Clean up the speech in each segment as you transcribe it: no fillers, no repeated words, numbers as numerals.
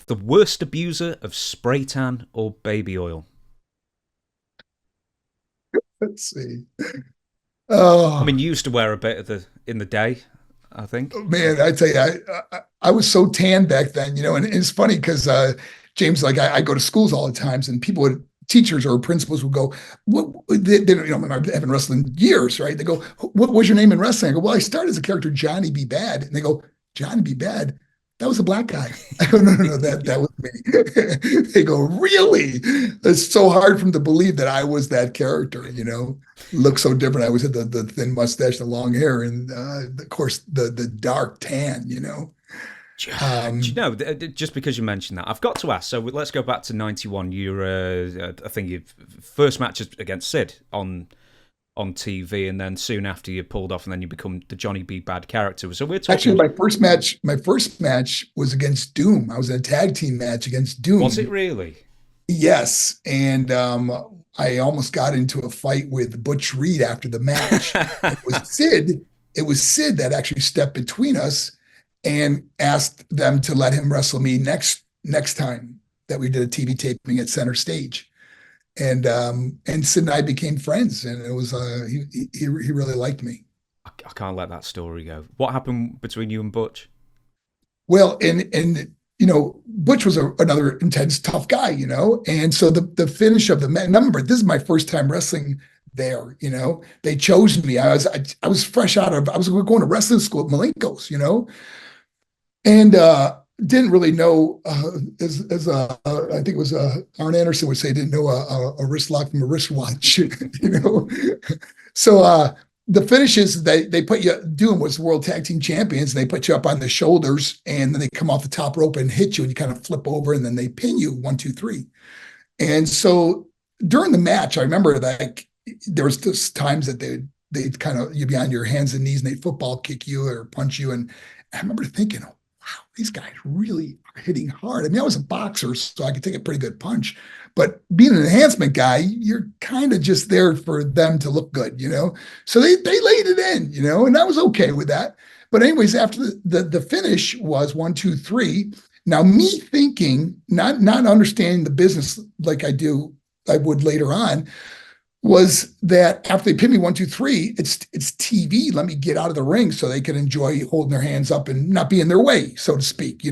The worst abuser of spray tan or baby oil? Let's see. I Oh mean, you used to wear a bit of the in the day, I think. man, I tell you, I was so tan back then, and it's funny because James, like I go to schools all the times, and teachers or principals would go, "What?" They don't, I haven't wrestled in years, right? They go, "What was your name in wrestling?" I go, "Well, I started as a character Johnny B. Bad," and they go, "Johnny B. Bad? That was a black guy." I go, "No, no, no, that was me." They go, "Really?" It's so hard for them to believe that I was that character, look so different. I always had the thin mustache, the long hair, and of course the dark tan. Do you Um, know, just because you mentioned that, I've got to ask. So let's go back to '91. I think your first match is against Sid on TV, and then soon after you pulled off, and then you become the Johnny B. Bad character. So we're Actually, talking. my first match was against Doom. I was in a tag team match against Was it Doom. really? Yes, and I almost got into a fight with Butch Reed after the match. It was Sid. It was Sid that actually stepped between us and asked them to let him wrestle me next time that we did a TV taping at Center Stage. And Sid and I became friends, and it was he really liked me. I can't let that story go. What happened between you and Butch? Well, and Butch was another intense, tough guy, and so the finish of the match. Remember, this is my first time wrestling there. They chose me. I was fresh out of. I was going to wrestling school at Malenko's, and didn't really know as I think it was Arn Anderson would say, didn't know a wrist lock from a wristwatch, you know. So the finish is they put you. Doom was world tag team champions, and they put you up on the shoulders, and then they come off the top rope and hit you, and you kind of flip over, and then they pin you 1, 2, 3. And so during the match, I remember that there was just times that they'd kind of you'd be on your hands and knees, and they'd football kick you or punch you, and I remember thinking, wow, these guys really are hitting hard. I mean, I was a boxer, so I could take a pretty good punch. But being an enhancement guy, you're kind of just there for them to look good. So they laid it in, and I was okay with that. But anyways, after the finish was 1, 2, 3. Now me thinking, not understanding the business like I would later on, was that after they pin me 1, 2, 3, it's TV. Let me get out of the ring so they can enjoy holding their hands up and not be in their way, so to speak.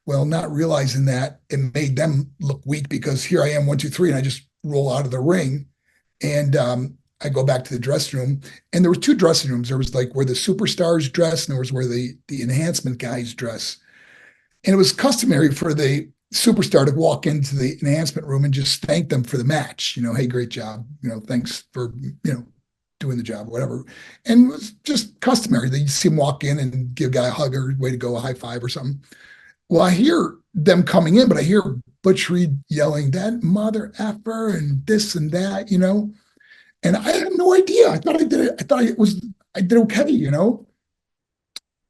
Well, not realizing that it made them look weak because here I am 1, 2, 3, and I just roll out of the ring, and I go back to the dressing room, and there was two dressing rooms. There was like where the superstars dress, and there was where the enhancement guys dress, and it was customary for the superstar to walk into the enhancement room and just thank them for the match. Hey, great job. Thanks for doing the job, whatever. And it was just customary that you see him walk in and give a guy a hug or way to go, a high five or something. Well, I hear them coming in, but I hear Butch Reed yelling, "That mother effer," and this and that. And I had no idea. I thought I did it. I did okay.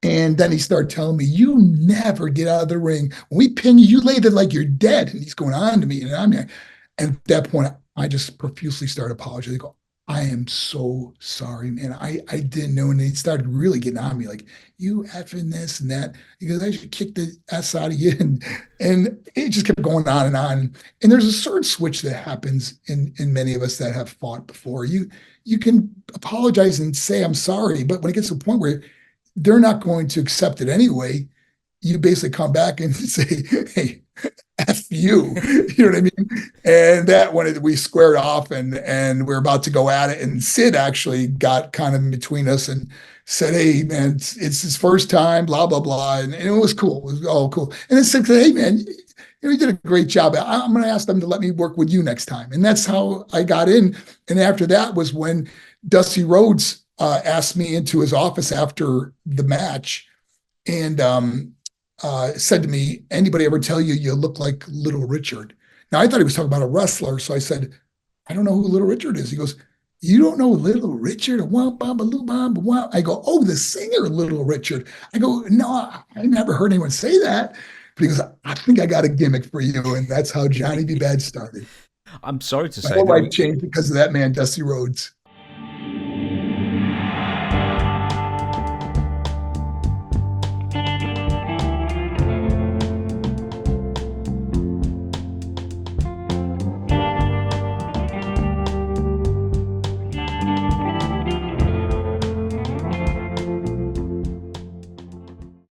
And then he started telling me, "You never get out of the ring. When we pin you, you lay there like you're dead." And he's going on to me. And at that point, I just profusely started apologizing. I go, "I am so sorry, man. I didn't know." And he started really getting on me, like, "You effing this and that." He goes, "I should kick the ass out of you." And it just kept going on and on. And there's a certain switch that happens in many of us that have fought before. You can apologize and say, "I'm sorry," but when it gets to a point where they're not going to accept it anyway, you basically come back and say, "Hey, F you." You know what I mean? And that when we squared off and we're about to go at it, and Sid actually got kind of in between us and said, "Hey, man, it's his first time, blah, blah, blah." And it was cool. It was all cool. And then Sid said, "Hey, man, you did a great job. I'm going to ask them to let me work with you next time." And that's how I got in. And after that was when Dusty Rhodes asked me into his office after the match and said to me, "Anybody ever tell you you look like Little Richard?" Now, I thought he was talking about a wrestler. So I said, "I don't know who Little Richard is." He goes, "You don't know Little Richard?" I go, "Oh, the singer Little Richard." I go, "No, I never heard anyone say that." But he goes, "I think I got a gimmick for you." And that's how Johnny B. Bad started. I'm sorry to My say whole that life changed because of that man, Dusty Rhodes.